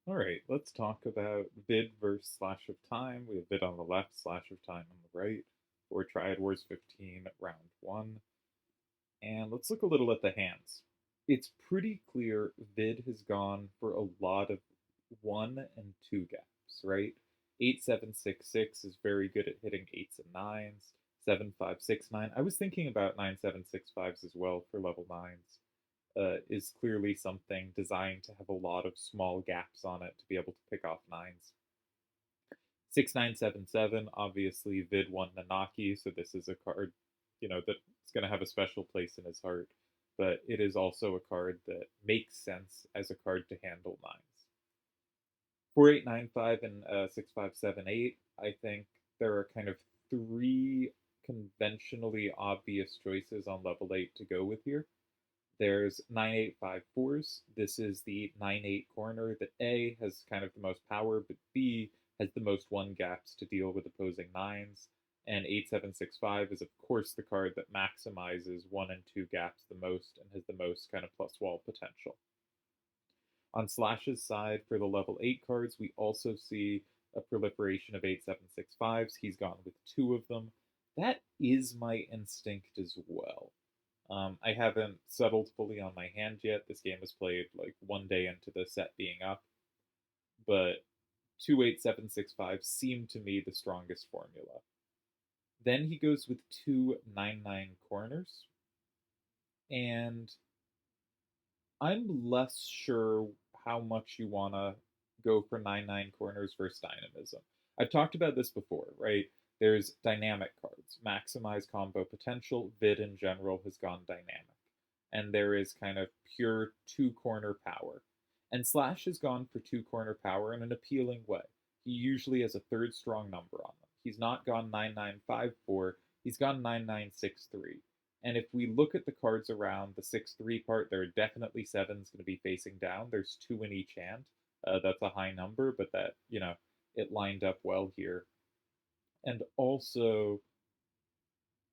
All right, let's talk about vid versus slash of time. We have vid on the left, slash of time on the right, for Triad Wars 15, round one. And let's look a little at the hands. It's pretty clear vid has gone for a lot of one and two gaps, right? 8766 is very good at hitting eights and nines. 7569. I was thinking about 9765s as well for level nines. Is clearly something designed to have a lot of small gaps on it to be able to pick off nines. 6977, obviously vid won Nanaki, so this is a card, that's going to have a special place in his heart. But it is also a card that makes sense as a card to handle nines. 4895 and 6578, I think there are kind of three conventionally obvious choices on level 8 to go with here. There's 9854s. This is the 9-8 corner that A has kind of the most power, but B has the most one gaps to deal with opposing nines. And 8765 is, of course, the card that maximizes one and two gaps the most and has the most kind of plus wall potential. On Slash's side, for the level 8 cards, we also see a proliferation of 8765s. He's gone with two of them. That is my instinct as well. I haven't settled fully on my hand yet. This game is played like one day into the set being up, but 28765 seemed to me the strongest formula. Then he goes with two 9-9 corners, and I'm less sure how much you want to go for 9-9 corners versus dynamism. I've talked about this before, right? There's dynamic cards, maximize combo potential. Vid in general has gone dynamic. And there is kind of pure two corner power. And Slash has gone for two corner power in an appealing way. He usually has a third strong number on them. He's not gone 9954, he's gone 9963. And if we look at the cards around the 6-3 part, there are definitely sevens going to be facing down. There's two in each hand. That's a high number, but that, it lined up well here. And also,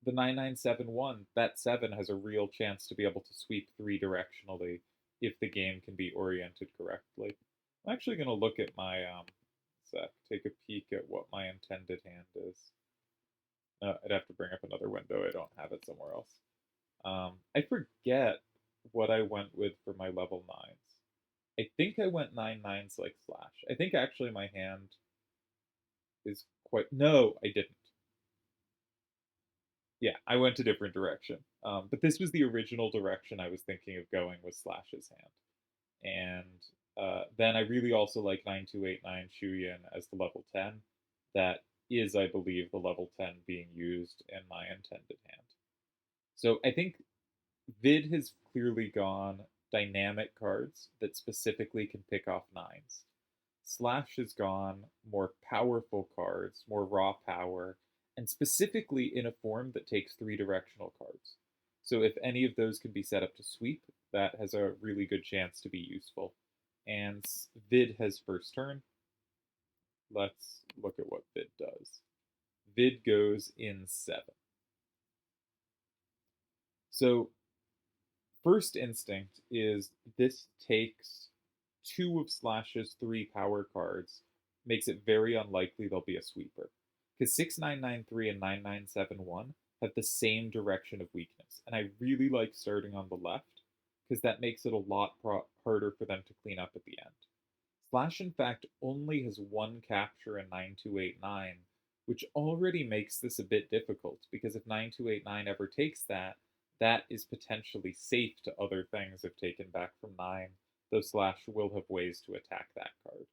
the 9971, that 7 has a real chance to be able to sweep three directionally if the game can be oriented correctly. I'm actually going to look at my, take a peek at what my intended hand is. I'd have to bring up another window. I don't have it somewhere else. I forget what I went with for my level 9s. I think I went 9-9s like Slash. I think actually my hand is quite. No, I didn't. Yeah, I went a different direction. But this was the original direction I was thinking of going with Slash's hand. And then I really also like 9289 Shuyin as the level 10. That is, I believe, the level 10 being used in my intended hand. So I think Vid has clearly gone dynamic cards that specifically can pick off nines. Slash has gone more powerful cards, more raw power, and specifically in a form that takes three directional cards. So if any of those can be set up to sweep, that has a really good chance to be useful. And Vid has first turn. Let's look at what Vid does. Vid goes in 7. So first instinct is this takes two of Slash's three power cards, makes it very unlikely there'll be a sweeper. Because 6993 and 9971 have the same direction of weakness, and I really like starting on the left because that makes it a lot harder for them to clean up at the end. Slash, in fact, only has one capture in 9289, which already makes this a bit difficult because if 9289 ever takes that, that is potentially safe to other things if taken back from 9, though Slash will have ways to attack that card.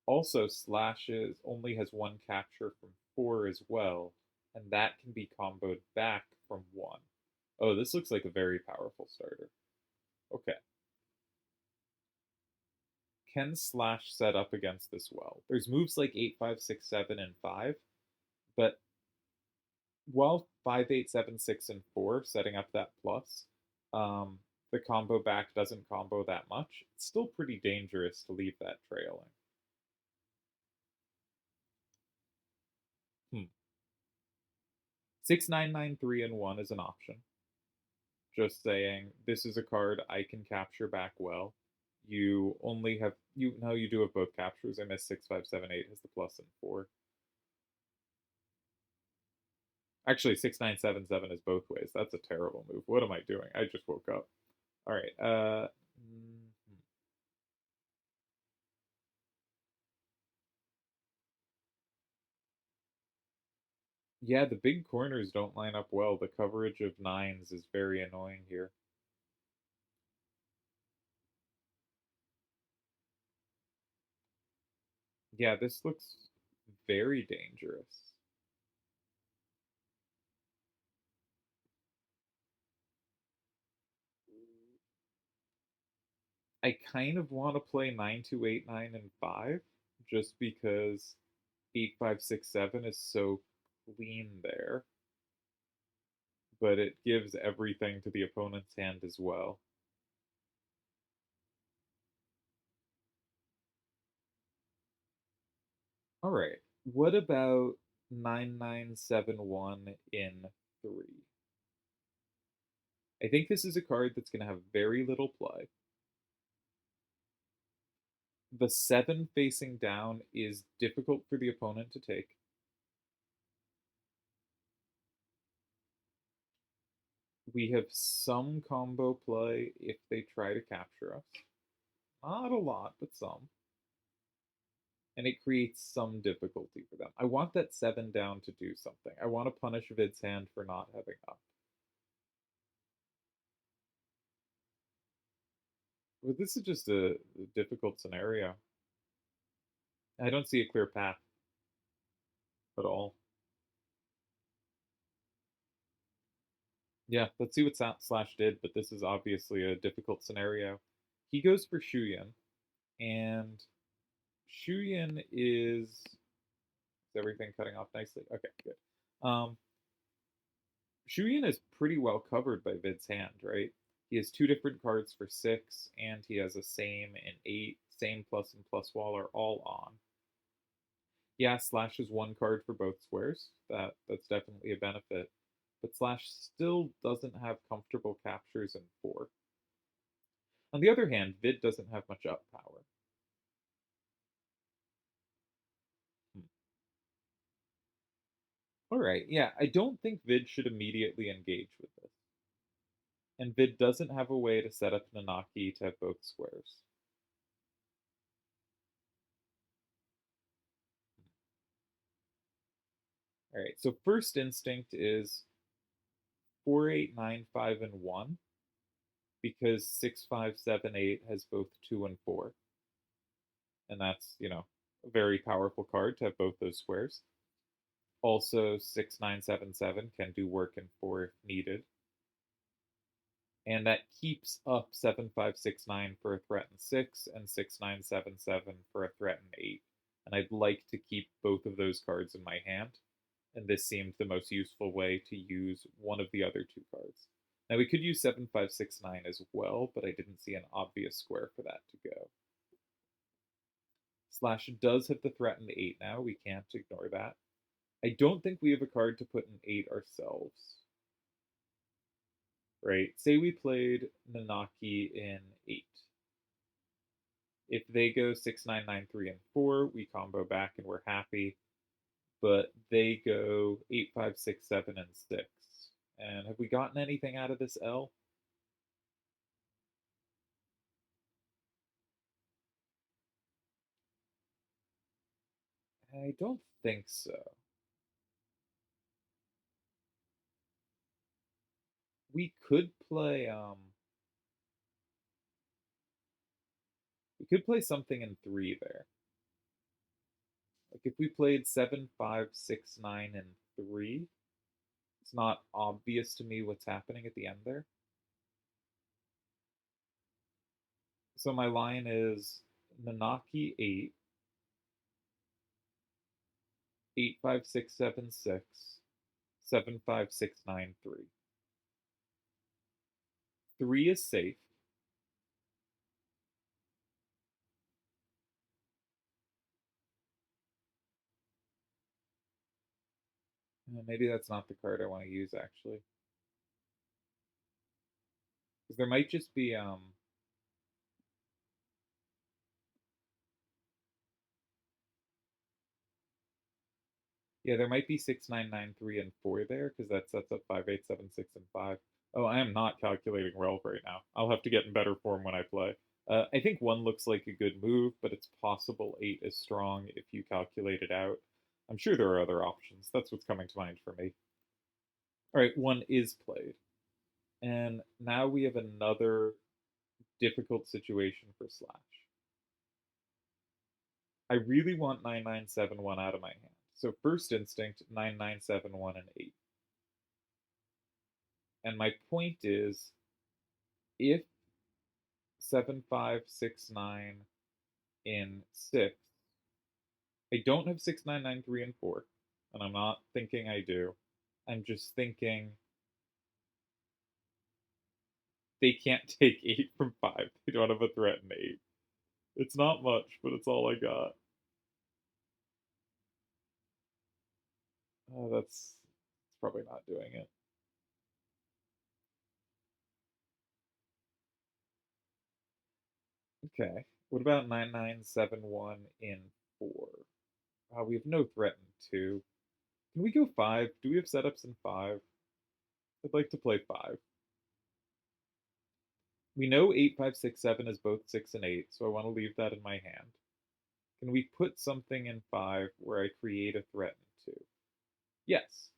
Also, Slashes only has one capture from 4 as well, and that can be comboed back from 1. Oh, this looks like a very powerful starter. Okay. Can Slash set up against this well? There's moves like 8, 5, 6, 7, and 5, but while 5, 8, 7, 6, and 4 setting up that plus, the combo back doesn't combo that much, it's still pretty dangerous to leave that trailing. Hmm. 6993 and 1 is an option. Just saying, this is a card I can capture back well. you only have you no, you do have both captures. I missed 6, 5, 7, 8 has the plus and 4. Actually, 6, 9, 7, 7 is both ways. That's a terrible move. What am I doing? I just woke up. All right. Yeah, the big corners don't line up well. The coverage of nines is very annoying here. Yeah, this looks very dangerous. I kind of want to play 9, 2, 8, 9, and 5 just because 8, 5, 6, 7 is so clean there, but it gives everything to the opponent's hand as well. All right. What about 9, 9, 7, 1 in 3? I think this is a card that's going to have very little play. The 7 facing down is difficult for the opponent to take. We have some combo play if they try to capture us. Not a lot, but some. And it creates some difficulty for them. I want that 7 down to do something. I want to punish Vid's hand for not having up. But this is just a difficult scenario. I don't see a clear path at all. Yeah, let's see what Slash did, but this is obviously a difficult scenario. He goes for Shuyan, and Shuyan is everything cutting off nicely? Okay, good. Shuyan is pretty well covered by Vid's hand, right? He has two different cards for 6, and he has a same and 8. Same plus and plus wall are all on. Yeah, Slash is one card for both squares. That's definitely a benefit. But Slash still doesn't have comfortable captures in 4. On the other hand, Vid doesn't have much up power. Hmm. All right, yeah, I don't think Vid should immediately engage with this. And Vid doesn't have a way to set up Nanaki to have both squares. All right, so first instinct is 4, 8, 9, 5, and 1 because 6, 5, 7, 8 has both 2 and 4. And that's, a very powerful card to have both those squares. Also, 6, 9, 7, 7 can do work in 4 if needed. And that keeps up 7, 5, 6, 9 for a threatened 6 and 6, 9, 7, 7 for a threatened 8. And I'd like to keep both of those cards in my hand. And this seemed the most useful way to use one of the other two cards. Now we could use 7, 5, 6, 9 as well, but I didn't see an obvious square for that to go. Slash does have the threatened 8 now. We can't ignore that. I don't think we have a card to put an 8 ourselves. Right? Say we played Nanaki in 8. If they go 6, 9, 9, 3, and 4, we combo back and we're happy. But they go 8, 5, 6, 7, and 6. And have we gotten anything out of this L? I don't think so. We could play something in 3 there. Like if we played 7, 5, 6, 9, and 3, it's not obvious to me what's happening at the end there. So my line is Nanaki 8, 8, 5, 6, 7, 6, 7, 5, 6, 9, 3. 3 is safe. Maybe that's not the card I want to use actually, because there might just be Yeah, there might be 6, 9, 9, 3, and 4 there, because that sets up 5, 8, 7, 6, and 5. Oh, I am not calculating Relv right now. I'll have to get in better form when I play. I think 1 looks like a good move, but it's possible 8 is strong if you calculate it out. I'm sure there are other options. That's what's coming to mind for me. Alright, 1 is played. And now we have another difficult situation for Slash. I really want 9971 out of my hand. So first instinct, 9971 and 8. And my point is, if 7569 in 6, I don't have 6993 and 4, and I'm not thinking I do. I'm just thinking they can't take 8 from 5. They don't have a threat in 8. It's not much, but it's all I got. Oh, that's probably not doing it. Okay. What about 9971 in 4? We have no threat in 2. Can we go 5? Do we have setups in 5? I'd like to play 5. We know 8567 is both 6 and 8, so I want to leave that in my hand. Can we put something in 5 where I create a threat in 2? Yes.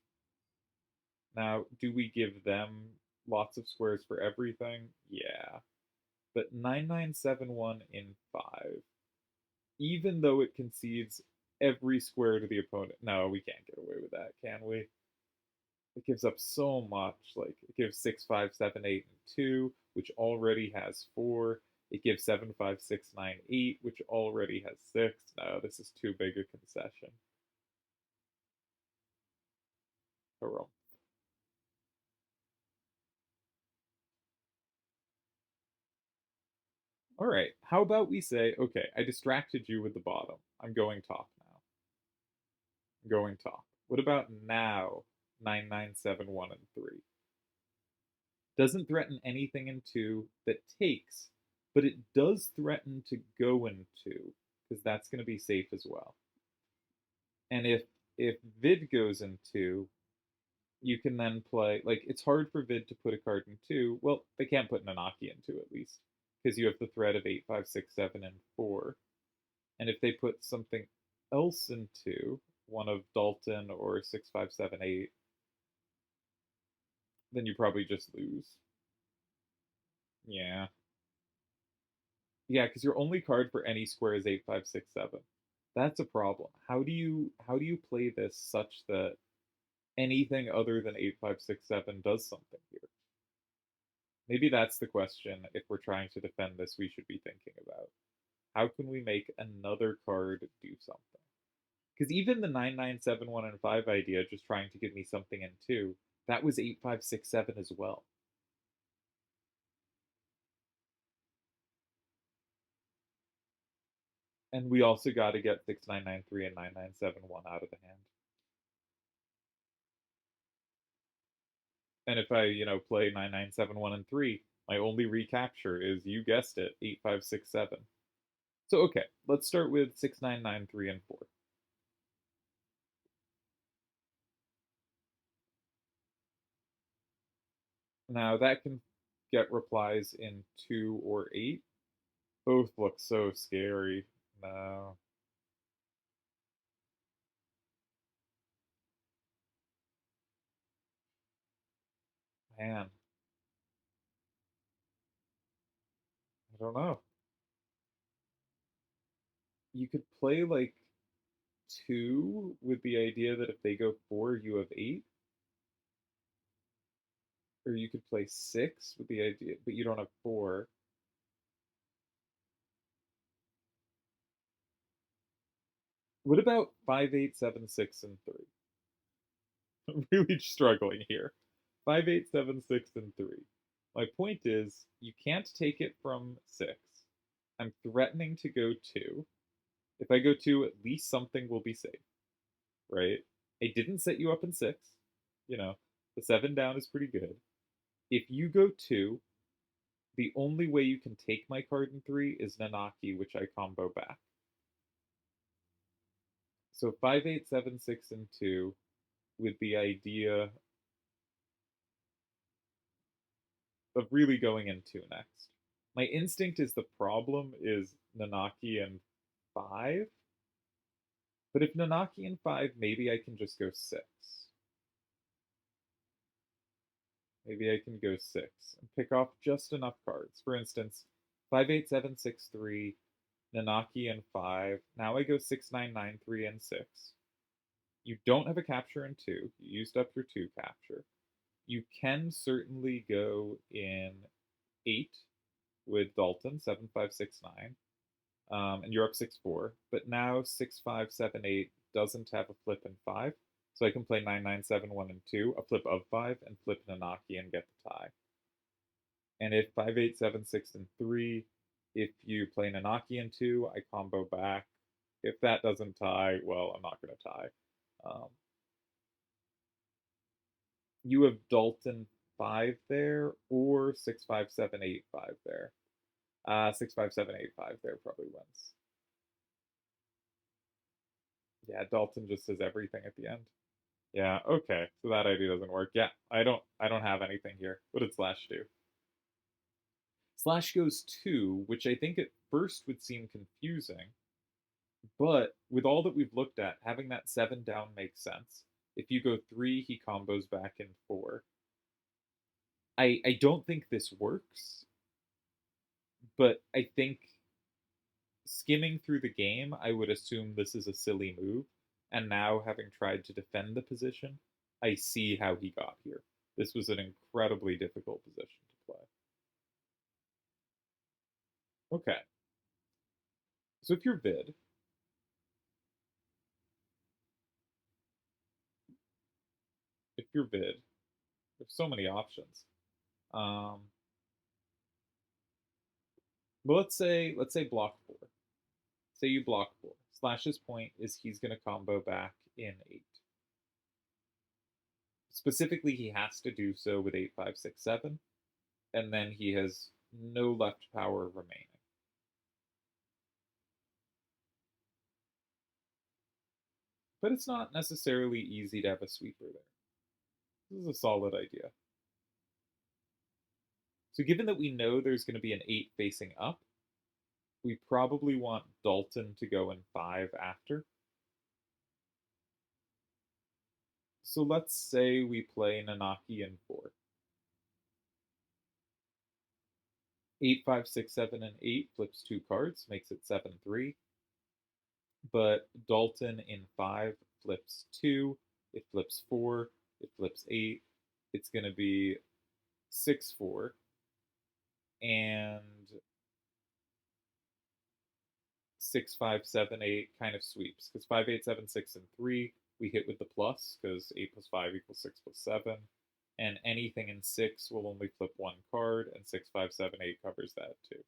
Now, do we give them lots of squares for everything? Yeah. But 9971 in 5, even though it concedes every square to the opponent. No, we can't get away with that, can we? It gives up so much. Like, it gives 6, 5, 7, 8, and 2, which already has 4. It gives 7, 5, 6, 9, 8, which already has 6. No, this is too big a concession. Oh, all right, how about we say, okay, I distracted you with the bottom. I'm going top now. I'm going top. What about now? 9971 and 3. Doesn't threaten anything in 2 that takes, but it does threaten to go in 2, because that's going to be safe as well. And if Vid goes in 2, you can then play, like, it's hard for Vid to put a card in 2. Well, they can't put Nanaki in 2 at least, because you have the threat of 8, 5, 6, 7, and 4. And if they put something else in 2, one of Dalton or 6, 5, 7, 8, then you probably just lose. Yeah. Yeah, because your only card for any square is 8, 5, 6, 7. That's a problem. How do you play this such that anything other than 8, 5, 6, 7 does something here? Maybe that's the question, if we're trying to defend this, we should be thinking about. How can we make another card do something? Because even the 9971 and 5 idea, just trying to give me something in 2, that was 8, 5, 6, 7 as well. And we also got to get 6993 and 9971 out of the hand. And if I, play 9971 and 3, my only recapture is, you guessed it, 8567. So okay, let's start with 6993 and 4. Now that can get replies in 2 or 8. Both look so scary. No. Man, I don't know. You could play like 2 with the idea that if they go 4, you have 8. Or you could play 6 with the idea, but you don't have 4. What about 5, 8, 7, 6, and 3? I'm really struggling here. 5, 8, 7, 6, and 3. My point is, you can't take it from 6. I'm threatening to go 2. If I go 2, at least something will be safe, right? I didn't set you up in 6. You know, the 7 down is pretty good. If you go 2, the only way you can take my card in 3 is Nanaki, which I combo back. So 5, 8, 7, 6, and 2 with the idea of really going in 2 next. My instinct is the problem is Nanaki and 5, but if Nanaki and 5, maybe I can just go 6. Maybe I can go 6 and pick off just enough cards. For instance, 5, 8, 7, 6, 3, Nanaki and 5. Now I go 6, 9, 9, 3, and 6. You don't have a capture in 2. You used up your 2 capture. You can certainly go in 8 with Dalton, 7, 5, 6, 9. And you're up 6-4. But now 6, 5, 7, 8 doesn't have a flip in 5. So I can play 9, 9, 7, 1, and 2, a flip of 5, and flip Nanaki and get the tie. And if 5, 8, 7, 6, and 3, if you play Nanaki and 2, I combo back. If that doesn't tie, well, I'm not going to tie. You have Dalton 5 there, or 6, 5, 7, 8, 5 there. 6, 5, 7, 8, 5 there probably wins. Yeah, Dalton just says everything at the end. Yeah, okay. So that idea doesn't work. Yeah, I don't have anything here. What did Slash do? Slash goes 2, which I think at first would seem confusing, but with all that we've looked at, having that 7 down makes sense. If you go 3, he combos back in 4. I don't think this works, but I think skimming through the game, I would assume this is a silly move. And now, having tried to defend the position, I see how he got here. This was an incredibly difficult position to play. Okay, so if you're vid, there's so many options. Um, but let's say block 4. Say you block 4. Slash's point is he's going to combo back in 8. Specifically, he has to do so with 8, 5, 6, 7, and then he has no left power remaining. But it's not necessarily easy to have a sweeper there. This is a solid idea. So given that we know there's going to be an 8 facing up, we probably want Dalton to go in 5 after. So let's say we play Nanaki in 4. 8, 5, 6, 7, and 8 flips 2 cards, makes it 7, 3. But Dalton in 5 flips 2, it flips 4, it flips 8. It's going to be 6, 4. And 6, 5, 7, 8 kind of sweeps. Because 5, 8, 7, 6, and 3, we hit with the plus, because 8 plus 5 equals 6 plus 7. And anything in 6 will only flip 1 card, and 6, 5, 7, 8 covers that too.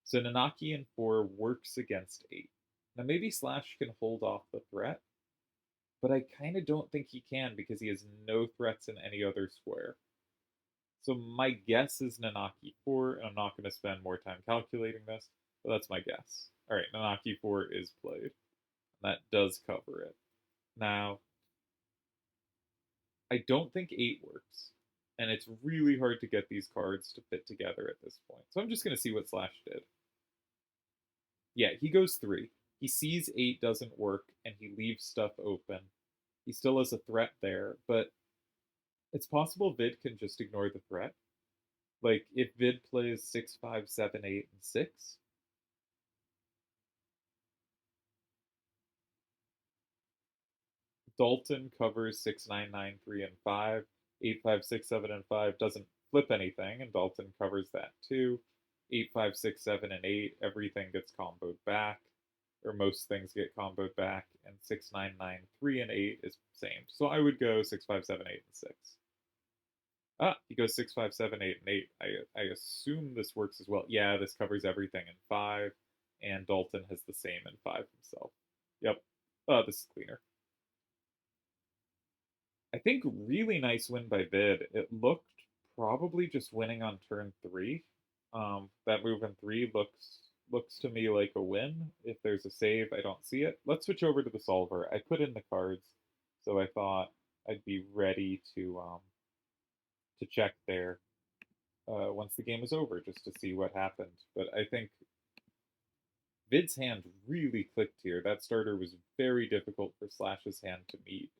So Nanaki in 4 works against 8. Now maybe Slash can hold off the threat, but I kind of don't think he can because he has no threats in any other square. So my guess is Nanaki 4, and I'm not going to spend more time calculating this, but that's my guess. All right, Nanaki 4 is played. That does cover it. Now, I don't think 8 works, and it's really hard to get these cards to fit together at this point. So I'm just going to see what Slash did. Yeah, he goes 3. He sees 8 doesn't work, and he leaves stuff open. He still has a threat there, but it's possible Vid can just ignore the threat. Like, if Vid plays 6, 5, 7, 8, and 6, Dalton covers 6, 9, 9, 3, and 5. 8, 5, 6, 7, and 5 doesn't flip anything, and Dalton covers that too. 8, 5, 6, 7, and 8, everything gets comboed back, or most things get comboed back, and 6, 9, 9, 3, and 8 is the same. So I would go 6, 5, 7, 8, and 6. Ah, he goes 6, 5, 7, 8, and 8. I assume this works as well. Yeah, this covers everything in 5, and Dalton has the same in 5 himself. Yep. This is cleaner. I think really nice win by Vid. It looked probably just winning on turn 3. That move in 3 looks to me like a win. If there's a save, I don't see it. Let's switch over to the solver. I put in the cards, so I thought I'd be ready to check there once the game is over, just to see what happened. But I think Vid's hand really clicked here. That starter was very difficult for Slash's hand to meet,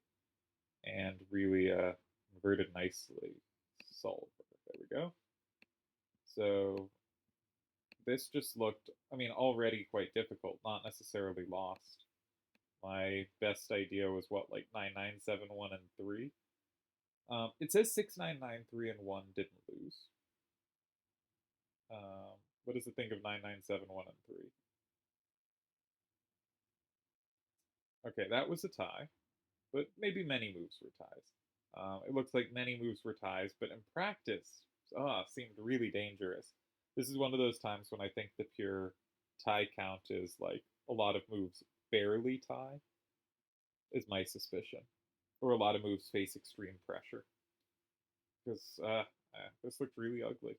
and really converted nicely. Solver. There we go. So this just looked, I mean, already quite difficult, not necessarily lost. My best idea was what, like 9971 and 3? It says 6993 and 1 didn't lose. What does it think of 9971 and 3? Okay, that was a tie, but maybe many moves were ties. It looks like many moves were ties, but in practice, seemed really dangerous. This is one of those times when I think the pure tie count is like a lot of moves barely tie, is my suspicion. Or a lot of moves face extreme pressure. Because this looked really ugly.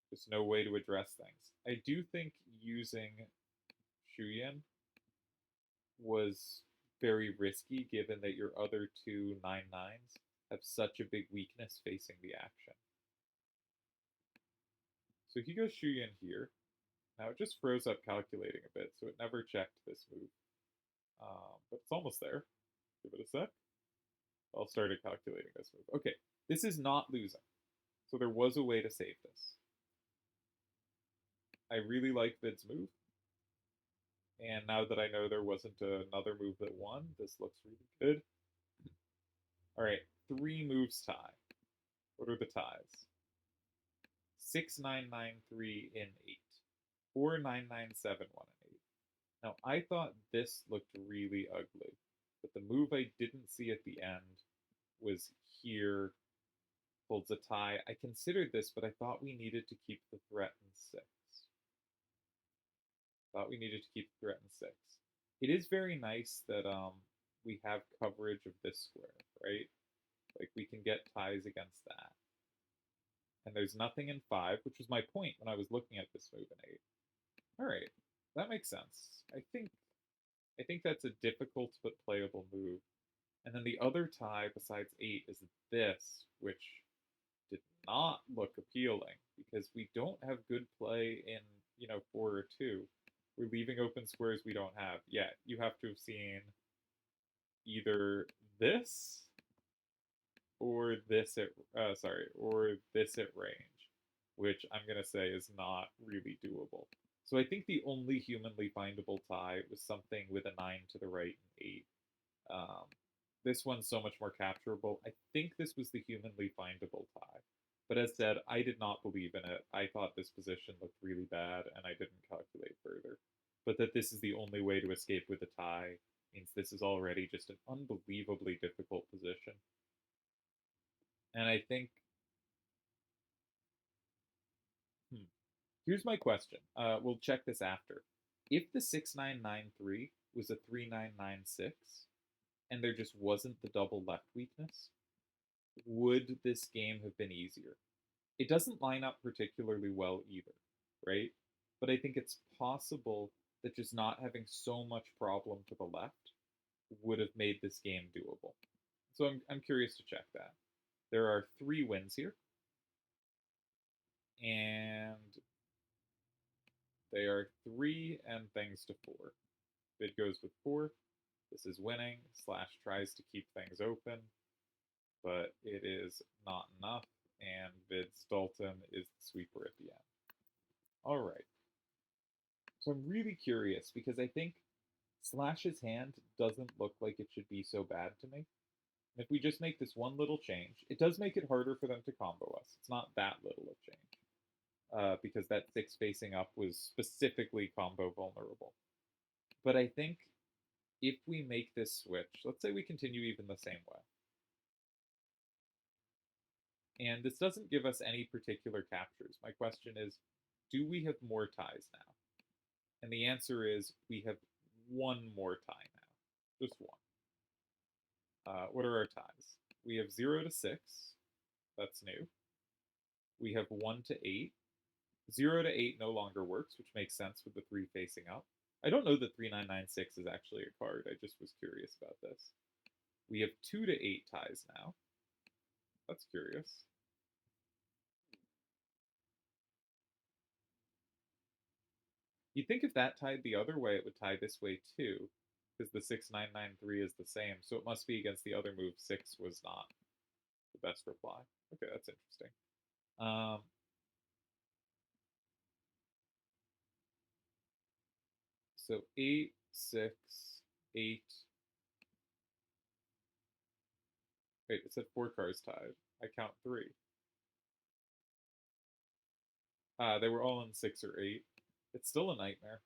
There's no way to address things. I do think using Shuyan was very risky given that your other two 9/9s have such a big weakness facing the action. So he goes Shuyan here. Now it just froze up calculating a bit, so it never checked this move. But it's almost there. Give it a sec. I'll start calculating this move. Okay, this is not losing. So there was a way to save this. I really like Vid's move. And now that I know there wasn't another move that won, this looks really good. All right, 3 moves tie. What are the ties? 6993 in 8. 4997 in 8. Now, I thought this looked really ugly, but the move I didn't see at the end was here, holds a tie. I considered this, but I thought we needed to keep the threat in 6. Thought we needed to keep the threat in 6. It is very nice that we have coverage of this square, right? Like, we can get ties against that. And there's nothing in 5, which was my point when I was looking at this move in 8. Alright, that makes sense. I think that's a difficult but playable move. And then the other tie besides 8 is this, which did not look appealing, because we don't have good play in, 4 or 2. We're leaving open squares we don't have yet. You have to have seen either this or this at or this at range, which I'm gonna say is not really doable. So I think the only humanly findable tie was something with a 9 to the right and 8. This one's so much more capturable. I think this was the humanly findable tie. But as said, I did not believe in it. I thought this position looked really bad, and I didn't calculate further. But that this is the only way to escape with a tie means this is already just an unbelievably difficult position. And I think... Here's my question. We'll check this after. If the 6993 was a 3996, and there just wasn't the double left weakness, would this game have been easier? It doesn't line up particularly well either, right? But I think it's possible that just not having so much problem to the left would have made this game doable. So I'm curious to check that. There are 3 wins here, and they are 3 and things to 4. Vid goes with 4. This is winning. Slash tries to keep things open, but it is not enough, and Vid's Dalton is the sweeper at the end. All right. So I'm really curious because I think Slash's hand doesn't look like it should be so bad to me. If we just make this one little change, it does make it harder for them to combo us. It's not that little of change, because that 6 facing up was specifically combo vulnerable. But I think if we make this switch, let's say we continue even the same way, and this doesn't give us any particular captures. My question is, do we have more ties now? And the answer is we have 1 more tie now. Just 1. What are our ties? We have 0 to 6. That's new. We have 1 to 8. 0 to 8 no longer works, which makes sense with the 3 facing up. I don't know that 3996 is actually a card. I just was curious about this. We have 2 to 8 ties now. That's curious. You'd think if that tied the other way, it would tie this way too, because the 6993 is the same. So it must be against the other move. 6 was not the best reply. Okay, that's interesting. So 8, 6, 8. Wait, it said 4 cars tied. I count 3. They were all in 6 or 8. It's still a nightmare.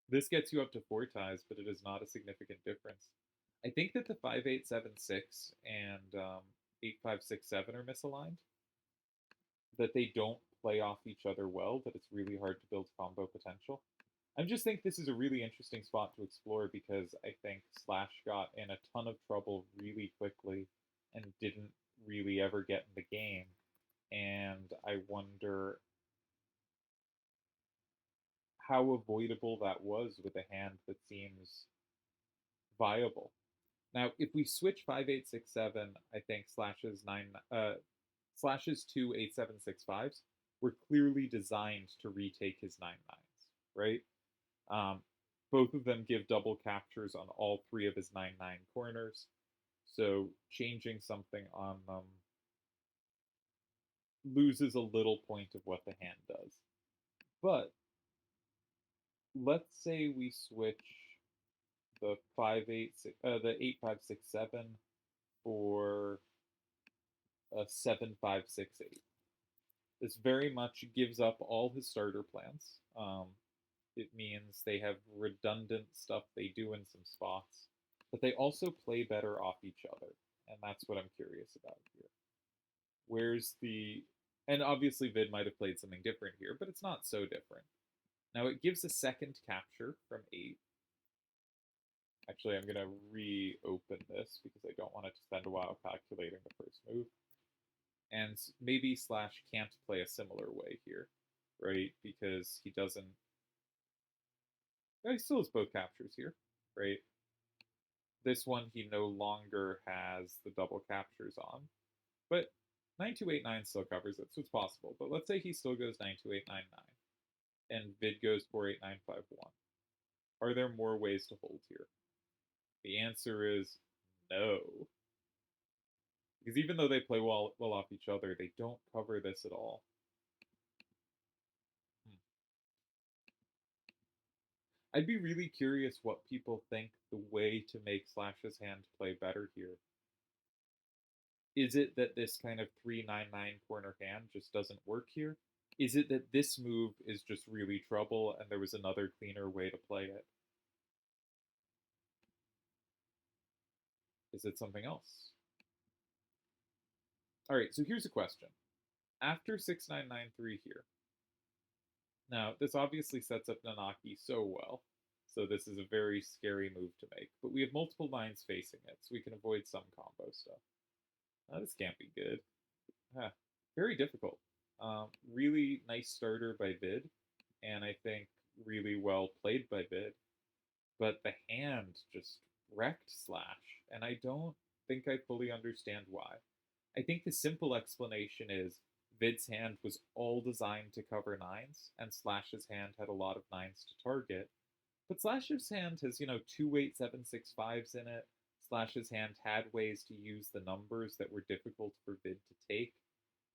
This gets you up to 4 ties, but it is not a significant difference. I think that the 5876 and 8567 are misaligned. That they don't play off each other well, that it's really hard to build combo potential. I just think this is a really interesting spot to explore because I think Slash got in a ton of trouble really quickly and didn't really ever get in the game. And I wonder how avoidable that was with a hand that seems viable. Now, if we switch 5867, I think Slash's 2 8765s were clearly designed to retake his 9-9s, right? Um, Both of them give double captures on all 3 of his 9-9 corners, so changing something on them loses a little point of what the hand does. But let's say we switch the 8567 for a 7568. This very much gives up all his starter plans. It means they have redundant stuff they do in some spots, but they also play better off each other, and that's what I'm curious about here. Where's the and obviously Vid might have played something different here, but it's not so different. Now it gives a second capture from 8. Actually, I'm gonna reopen this because I don't want it to spend a while calculating the first move. And maybe Slash can't play a similar way here, right? Because he doesn't. He still has both captures here, right? This one he no longer has the double captures on, but 9289 still covers it, so it's possible. But let's say he still goes 92899 and Vid goes 48951. Are there more ways to hold here? The answer is no. Because even though they play well off each other, they don't cover this at all. I'd be really curious what people think the way to make Slash's hand play better here. Is it that this kind of 399 corner hand just doesn't work here? Is it that this move is just really trouble and there was another cleaner way to play it? Is it something else? All right, so here's a question. After 6993 here, now this obviously sets up Nanaki so well, so this is a very scary move to make, but we have multiple lines facing it, so we can avoid some combo stuff. This can't be good. Very difficult. Really nice starter by Vid, and I think really well played by Vid. But the hand just wrecked Slash, and I don't think I fully understand why. I think the simple explanation is Vid's hand was all designed to cover 9s, and Slash's hand had a lot of 9s to target. But Slash's hand has, 2 8 7 6 5s in it. Slash's hand had ways to use the numbers that were difficult for Vid to take.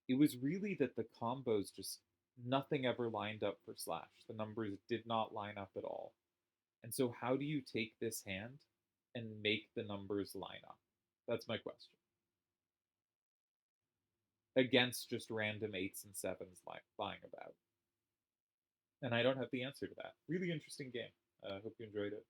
It was really that the combos just nothing ever lined up for Slash. The numbers did not line up at all. And so, how do you take this hand and make the numbers line up? That's my question. Against just random 8s and 7s lying about. And I don't have the answer to that. Really interesting game. Hope you enjoyed it.